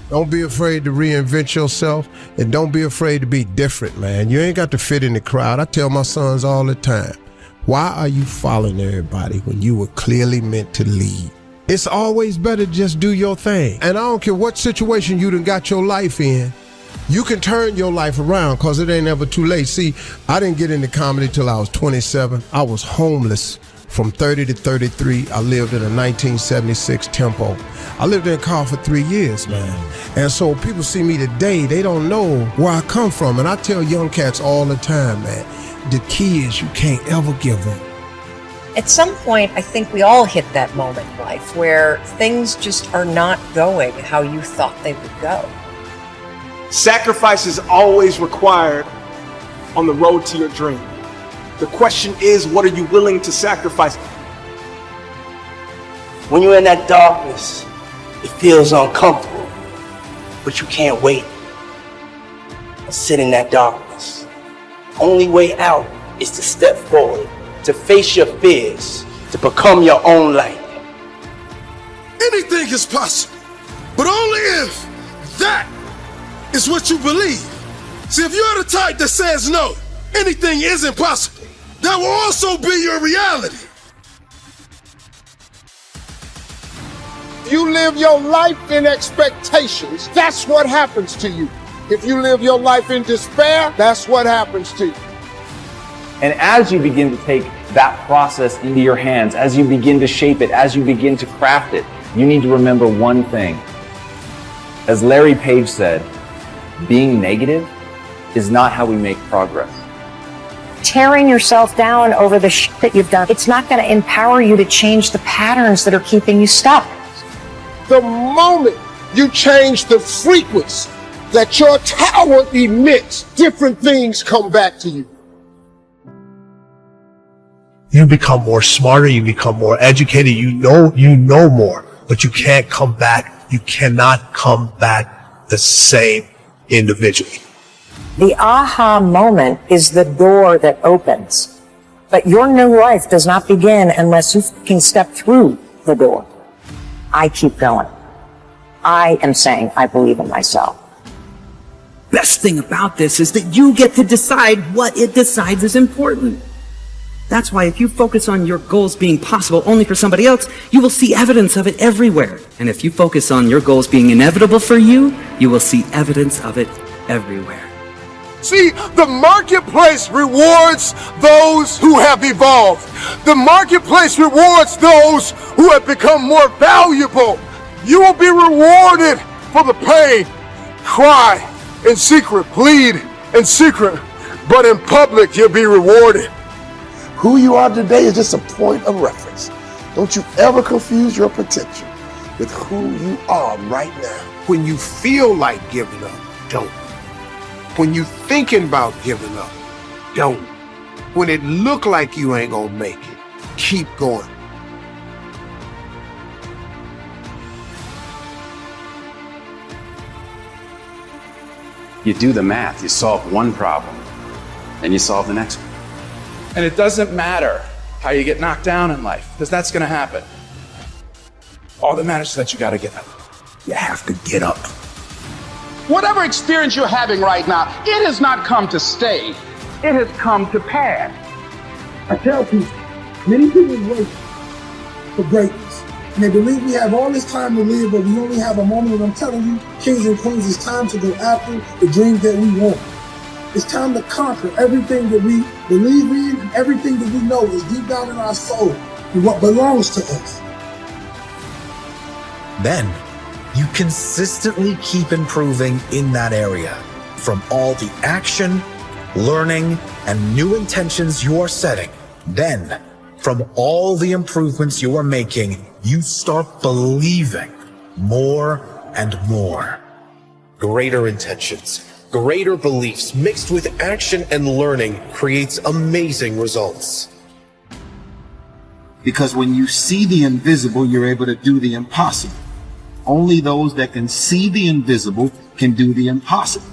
Don't be afraid to reinvent yourself, and don't be afraid to be different, man. You ain't got to fit in the crowd. I tell my sons all the time, why are you following everybody when you were clearly meant to lead? It's always better to just do your thing. And I don't care what situation you done got your life in, you can turn your life around, because it ain't ever too late. See, I didn't get into comedy till I was 27. I was homeless from 30 to 33. I lived in a 1976 Tempo. I lived in a car for 3 years, man. And so people see me today, they don't know where I come from. And I tell young cats all the time, man, the key is you can't ever give up. At some point, I think we all hit that moment in life where things just are not going how you thought they would go. Sacrifice is always required on the road to your dream. The question is, what are you willing to sacrifice? When you're in that darkness, it feels uncomfortable, but you can't wait. Sit in that darkness. Only way out is to step forward, to face your fears, to become your own light. Anything is possible, but only if that is what you believe. See, if you're the type that says no, anything isn't possible, that will also be your reality. If you live your life in expectations, that's what happens to you. If you live your life in despair, that's what happens to you. And as you begin to take that process into your hands, as you begin to shape it, as you begin to craft it, you need to remember one thing. As Larry Page said, being negative is not how we make progress. Tearing yourself down over the shit that you've done, it's not going to empower you to change the patterns that are keeping you stuck. The moment you change the frequency that your tower emits, different things come back to you. You become more smarter, you become more educated, you know more, but you can't come back. You cannot come back the same individually. The aha moment is the door that opens. But your new life does not begin unless you can step through the door. I keep going. I am saying I believe in myself. Best thing about this is that you get to decide what it decides is important. That's why if you focus on your goals being possible only for somebody else, you will see evidence of it everywhere. And if you focus on your goals being inevitable for you, you will see evidence of it everywhere. See, the marketplace rewards those who have evolved. The marketplace rewards those who have become more valuable. You will be rewarded for the pain. Cry in secret, plead in secret, but in public you'll be rewarded. Who you are today is just a point of reference. Don't you ever confuse your potential with who you are right now. When you feel like giving up, don't. When you thinking about giving up, don't. When it look like you ain't gonna make it, keep going. You do the math, you solve one problem, then you solve the next one. And it doesn't matter how you get knocked down in life, because that's gonna happen. All that matters is that you gotta get up. You have to get up. Whatever experience you're having right now, it has not come to stay. It has come to pass. I tell people, many people wait for greatness. And they believe we have all this time to live, but we only have a moment. And I'm telling you, kings and queens, it's time to go after the dreams that we want. It's time to conquer everything that we believe in and everything that we know is deep down in our soul and what belongs to us. Then you consistently keep improving in that area. From all the action, learning, and new intentions you are setting, then from all the improvements you are making, you start believing more and more. Greater intentions, greater beliefs mixed with action and learning creates amazing results. Because when you see the invisible, you're able to do the impossible. Only those that can see the invisible can do the impossible.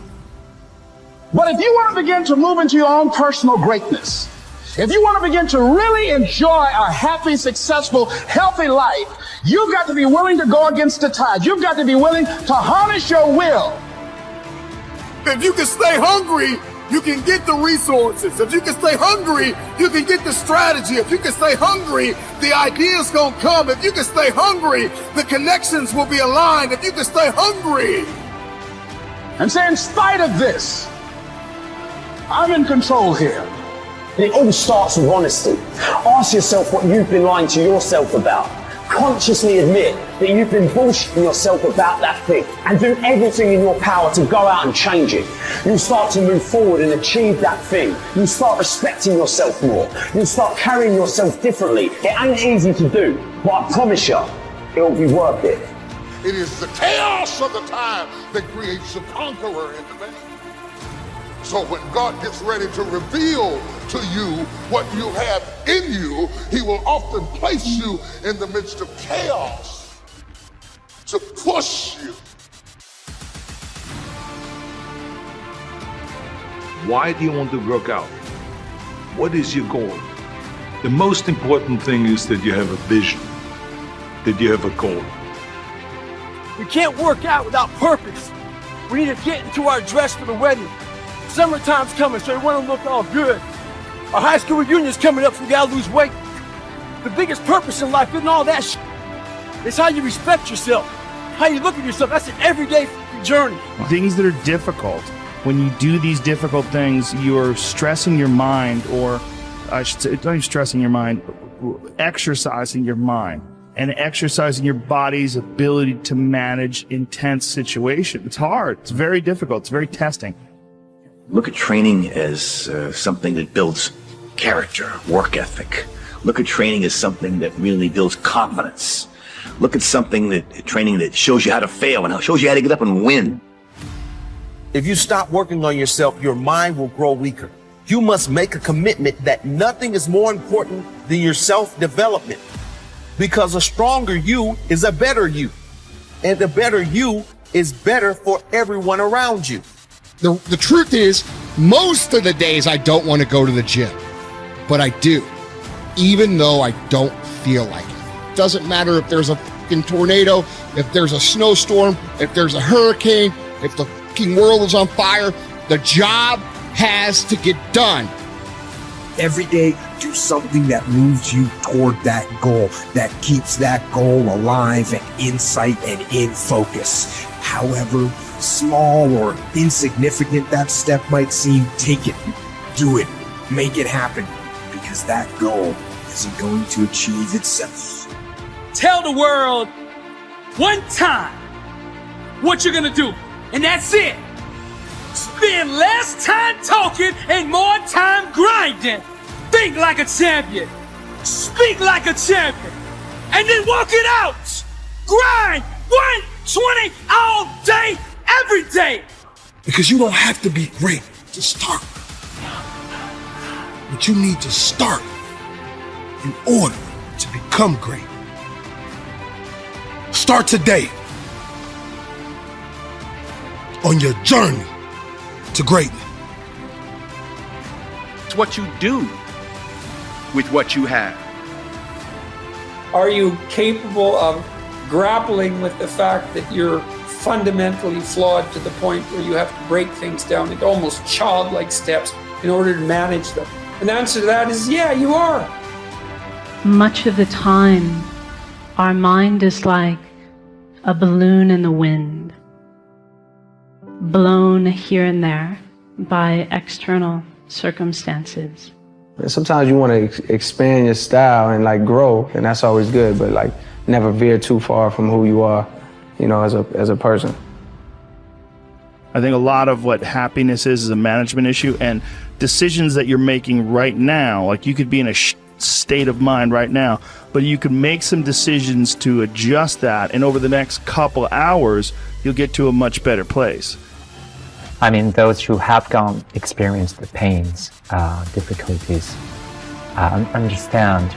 But if you want to begin to move into your own personal greatness, If you want to begin to really enjoy a happy, successful, healthy life, you've got to be willing to go against the tide. You've got to be willing to harness your will. If you can stay hungry, you can get the resources. If you can stay hungry, you can get the strategy. If you can stay hungry, the ideas gonna come. If you can stay hungry, the connections will be aligned. If you can stay hungry. And say, in spite of this, I'm in control here. It all starts with honesty. Ask yourself what you've been lying to yourself about. Consciously admit that you've been bullshitting yourself about that thing and do everything in your power to go out and change it. You start to move forward and achieve that thing. You start respecting yourself more. You start carrying yourself differently. It ain't easy to do, but I promise you, it'll be worth it. It is the chaos of the time that creates the conqueror in the man. So when God gets ready to reveal to you what you have in you, he will often place you in the midst of chaos to push you. Why do you want to work out? What is your goal? The most important thing is that you have a vision, that you have a goal. We can't work out without purpose. We need to get into our dress for the wedding. Summertime's coming, so we want to look all good. Our high school reunion's coming up, so we gotta lose weight. The biggest purpose in life isn't all that shit. It's how you respect yourself, how you look at yourself. That's an everyday journey. Things that are difficult. When you do these difficult things, you're stressing your mind, or I should say, not even stressing your mind, exercising your mind and exercising your body's ability to manage intense situations. It's hard. It's very difficult. It's very testing. Look at training as something that builds character, work ethic. Look at training as something that really builds confidence. Look at training that shows you how to fail and shows you how to get up and win. If you stop working on yourself, your mind will grow weaker. You must make a commitment that nothing is more important than your self-development. Because a stronger you is a better you. And the better you is better for everyone around you. The truth is, most of the days I don't want to go to the gym, but I do, even though I don't feel like it. Doesn't matter if there's a fucking tornado, if there's a snowstorm, if there's a hurricane, if the fucking world is on fire, the job has to get done. Every day, do something that moves you toward that goal, that keeps that goal alive and in sight and in focus. However small or insignificant that step might seem, take it, do it, make it happen, because that goal isn't going to achieve itself. Tell the world one time what you're gonna do, and that's it. Spend less time talking and more time grinding. Think like a champion. Speak like a champion. And then walk it out. Grind 120 all day, every day. Because you don't have to be great to start. But you need to start in order to become great. Start today on your journey to greatness. It's what you do with what you have. Are you capable of grappling with the fact that you're fundamentally flawed to the point where you have to break things down into almost childlike steps in order to manage them? And the answer to that is, yeah, you are. Much of the time, our mind is like a balloon in the wind, blown here and there by external circumstances. Sometimes you want to expand your style and like grow, and that's always good, but like never veer too far from who you are, you know, as a person. I think a lot of what happiness is a management issue, and decisions that you're making right now, like you could be in a state of mind right now, but you can make some decisions to adjust that, and over the next couple hours, you'll get to a much better place. I mean, those who have experienced the pains, difficulties, understand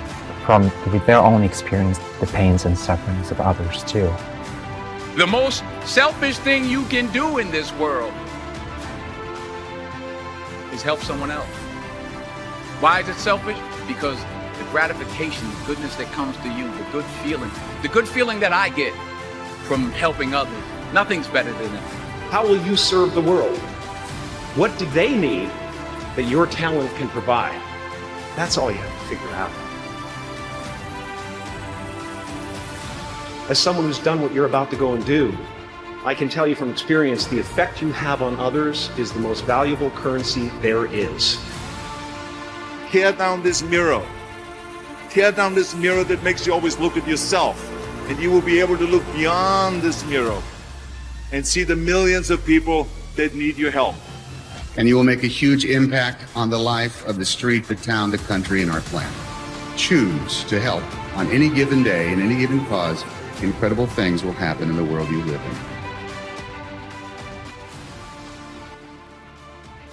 from their own experience the pains and sufferings of others too. The most selfish thing you can do in this world is help someone else. Why is it selfish? Because the gratification, the goodness that comes to you, the good feeling that I get from helping others, nothing's better than that. How will you serve the world? What do they need that your talent can provide? That's all you have to figure out. As someone who's done what you're about to go and do, I can tell you from experience, the effect you have on others is the most valuable currency there is. Tear down this mirror. Tear down this mirror that makes you always look at yourself. And you will be able to look beyond this mirror and see the millions of people that need your help. And you will make a huge impact on the life of the street, the town, the country, and our planet. Choose to help on any given day, in any given cause. Incredible things will happen in the world you live in.